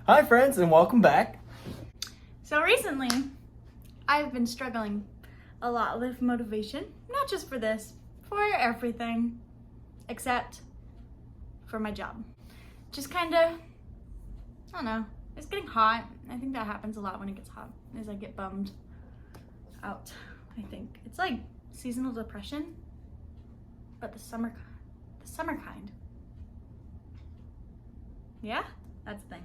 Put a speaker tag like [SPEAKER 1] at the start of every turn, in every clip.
[SPEAKER 1] Hi friends and welcome back.
[SPEAKER 2] So recently, I've been struggling a lot with motivation, not just for this, for everything, except for my job. Just kind of, I don't know, it's getting hot. I think that happens a lot when it gets hot, is I get bummed out, I think. It's like seasonal depression, but the summer kind. Yeah, that's the thing.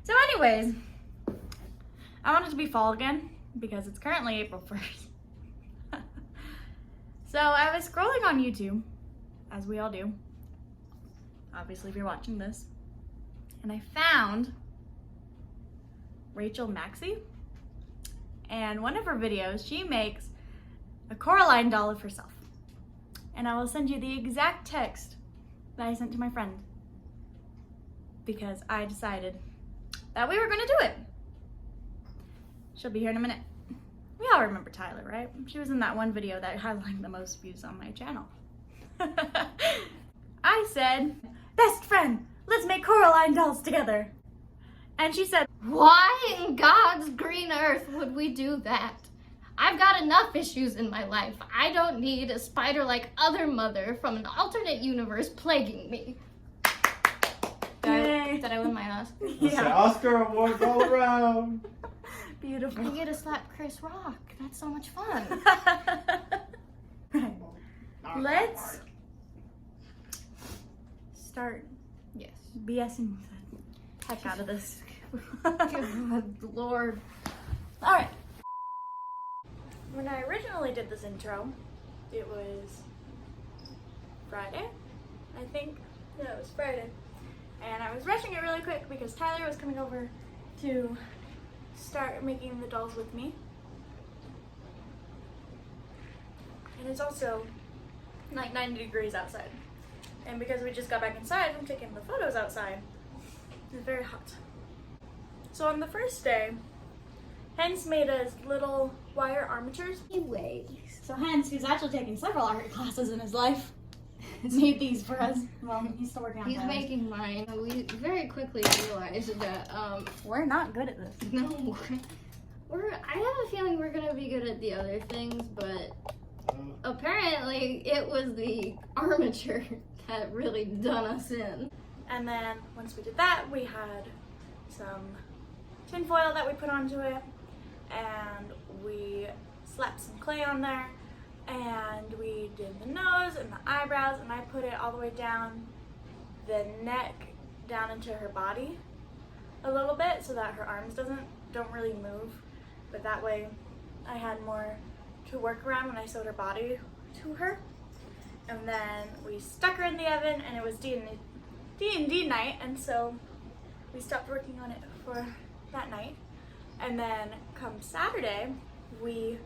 [SPEAKER 2] So anyways, I want it to be fall again because it's currently April 1st. So I was scrolling on YouTube, as we all do, obviously if you're watching this, and I found Rachel Maxey, and one of her videos, she makes a Coraline doll of herself. And I will send you the exact text that I sent to my friend because I decided that we were gonna do it. She'll be here in a minute. We all remember Tyler, right? She was in that one video that had like the most views on my channel. I said, best friend, let's make Coraline dolls together. And she said,
[SPEAKER 3] why in God's green earth would we do that? I've got enough issues in my life. I don't need a spider-like other mother from an alternate universe plaguing me. Did I win my Oscar?
[SPEAKER 1] Yeah. Oscar awards all around.
[SPEAKER 2] Beautiful.
[SPEAKER 3] I get to slap Chris Rock. That's so much fun.
[SPEAKER 2] Right. Let's start
[SPEAKER 3] Yes.
[SPEAKER 2] BSing the heck out of this.
[SPEAKER 3] Good Lord.
[SPEAKER 2] All right. When I originally did this intro, it was Friday, I think. Yeah, it was Friday. And I was rushing it really quick because Tyler was coming over to start making the dolls with me. And it's also like 90 degrees outside. And because we just got back inside from taking the photos outside, it's very hot. So on the first day, Hens made us little wire armatures.
[SPEAKER 3] Anyways.
[SPEAKER 2] So Hens, who's actually taken several art classes in his life, made these for us. Well, he's still working on
[SPEAKER 3] He's
[SPEAKER 2] those.
[SPEAKER 3] making mine. We very quickly realized that,
[SPEAKER 2] We're not good at this.
[SPEAKER 3] no. I have a feeling we're gonna be good at the other things, but apparently it was the armature that really done us in.
[SPEAKER 2] And then once we did that, we had some tin foil that we put onto it, and we slapped some clay on there, and we did the nose and the eyebrows, and I put it all the way down the neck down into her body a little bit so that her arms don't really move, but that way I had more to work around when I sewed her body to her. And then we stuck her in the oven, and it was D&D night, and so we stopped working on it for that night. And then come Saturday, we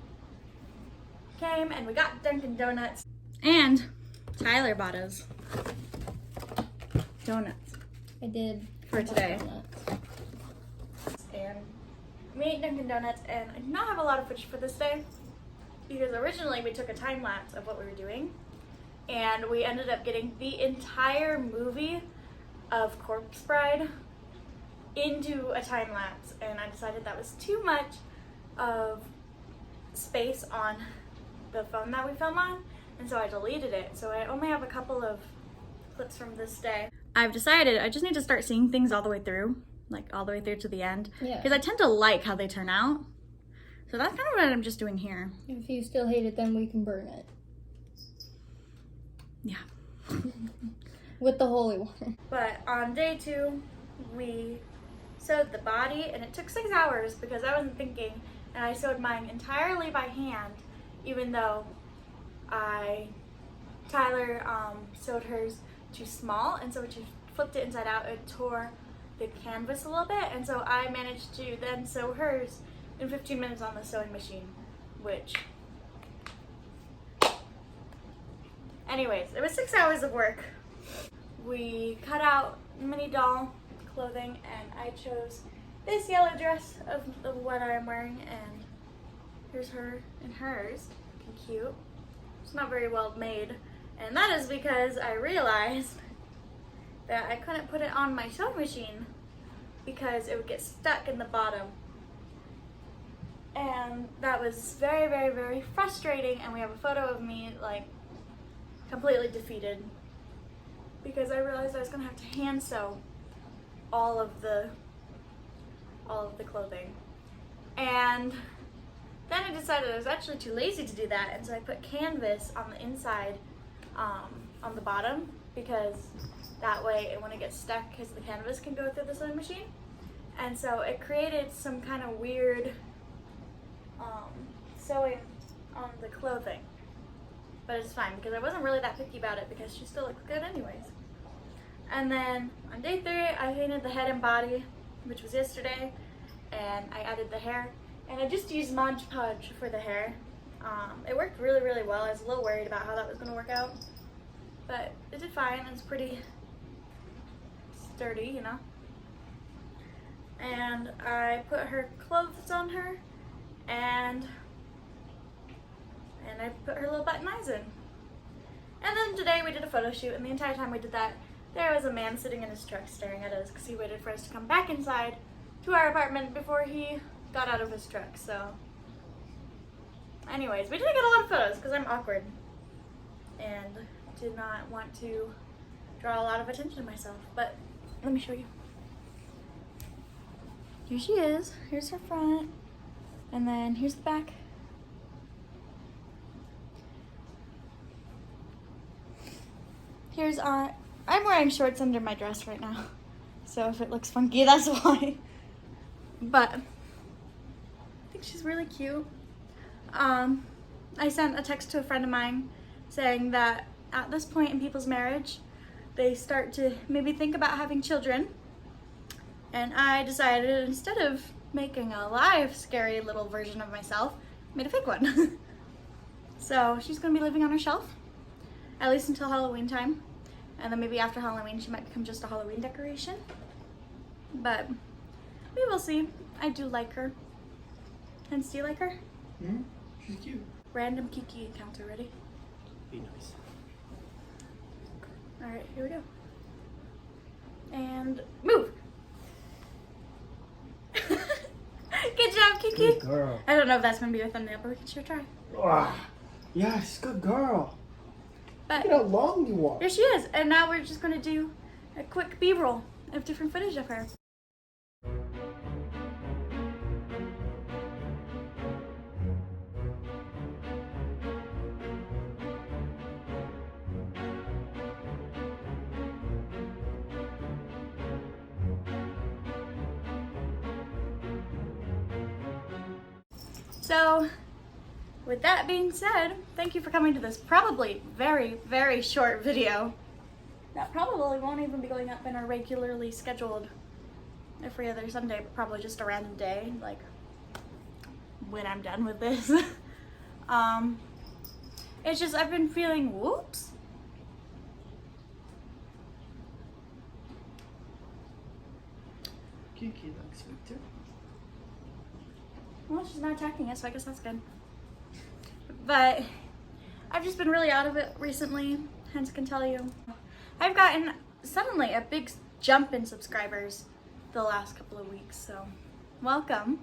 [SPEAKER 2] came and we got Dunkin' Donuts. And Tyler bought us donuts.
[SPEAKER 3] I did.
[SPEAKER 2] For today. And we ate Dunkin' Donuts, and I did not have a lot of footage for this day because originally we took a time lapse of what we were doing, and we ended up getting the entire movie of Corpse Bride into a time lapse, and I decided that was too much of space on the phone that we film on, and so I deleted it. So I only have a couple of clips from this day. I've decided I just need to start seeing things all the way through, like all the way through to the end, because I tend to like how they turn out. So that's kind of what I'm just doing here.
[SPEAKER 3] If you still hate it, then we can burn it.
[SPEAKER 2] Yeah.
[SPEAKER 3] With the holy water.
[SPEAKER 2] But on day 2, we sewed the body, and it took 6 hours because I wasn't thinking, and I sewed mine entirely by hand, even though Tyler sewed hers too small, and so when she flipped it inside out, it tore the canvas a little bit, and so I managed to then sew hers in 15 minutes on the sewing machine, which, anyways, it was 6 hours of work. We cut out mini doll clothing, and I chose this yellow dress of what I'm wearing, and here's her and hers. Looking cute. It's not very well made, and that is because I realized that I couldn't put it on my sewing machine because it would get stuck in the bottom. And that was very, very, very frustrating, and we have a photo of me like completely defeated because I realized I was gonna have to hand sew all of the clothing. And then I decided I was actually too lazy to do that, and so I put canvas on the inside, on the bottom, because that way when it gets stuck, because the canvas can go through the sewing machine. And so it created some kind of weird sewing on the clothing. But it's fine because I wasn't really that picky about it because she still looks good anyways. And then on day 3, I painted the head and body, which was yesterday, and I added the hair. And I just used Mod Podge for the hair. It worked really, really well. I was a little worried about how that was going to work out, but it did fine. It's pretty sturdy, you know. And I put her clothes on her, and I put her little button eyes in. And then today we did a photo shoot, and the entire time we did that, there was a man sitting in his truck staring at us because he waited for us to come back inside to our apartment before he got out of his truck. So anyways, we didn't get a lot of photos because I'm awkward and did not want to draw a lot of attention to myself. But let me show you. Here she is. Here's her front. And then here's the back. Here's I'm wearing shorts under my dress right now. So if it looks funky, that's why. But I think she's really cute. I sent a text to a friend of mine saying that at this point in people's marriage, they start to maybe think about having children. And I decided, instead of making a live scary little version of myself, I made a fake one. So she's gonna be living on her shelf, at least until Halloween time. And then maybe after Halloween, she might become just a Halloween decoration. But we will see. I do like her. Hence, do you like her?
[SPEAKER 1] Hmm? She's cute.
[SPEAKER 2] Random Kiki encounter, ready?
[SPEAKER 1] Be nice.
[SPEAKER 2] All right, here we go. And move. Good job, Kiki.
[SPEAKER 1] Good girl.
[SPEAKER 2] I don't know if that's gonna be a thumbnail, but we can sure try.
[SPEAKER 1] Ah, yes, good girl.
[SPEAKER 2] But
[SPEAKER 1] Look at how long you are.
[SPEAKER 2] here she is, and now we're just gonna do a quick B-roll of different footage of her. So, with that being said, thank you for coming to this probably very, very short video. That probably won't even be going up in a regularly scheduled every other Sunday, but probably just a random day, like when I'm done with this. It's just I've been feeling, whoops.
[SPEAKER 1] Kiki looks sweet too.
[SPEAKER 2] Well, she's not attacking us, so I guess that's good. But I've just been really out of it recently, hence can tell you. I've gotten suddenly a big jump in subscribers the last couple of weeks, so welcome.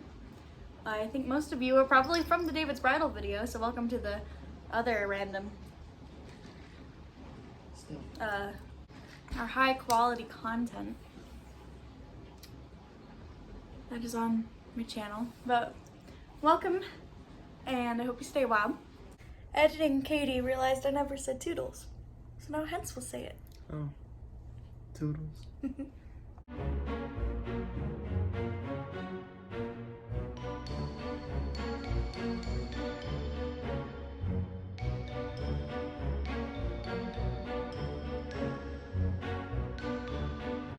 [SPEAKER 2] I think most of you are probably from the David's Bridal video, so welcome to the other random, our high quality content that is on my channel. But welcome, and I hope you stay a while. Editing Katie realized I never said toodles, so now hence we'll say it.
[SPEAKER 1] Oh, toodles.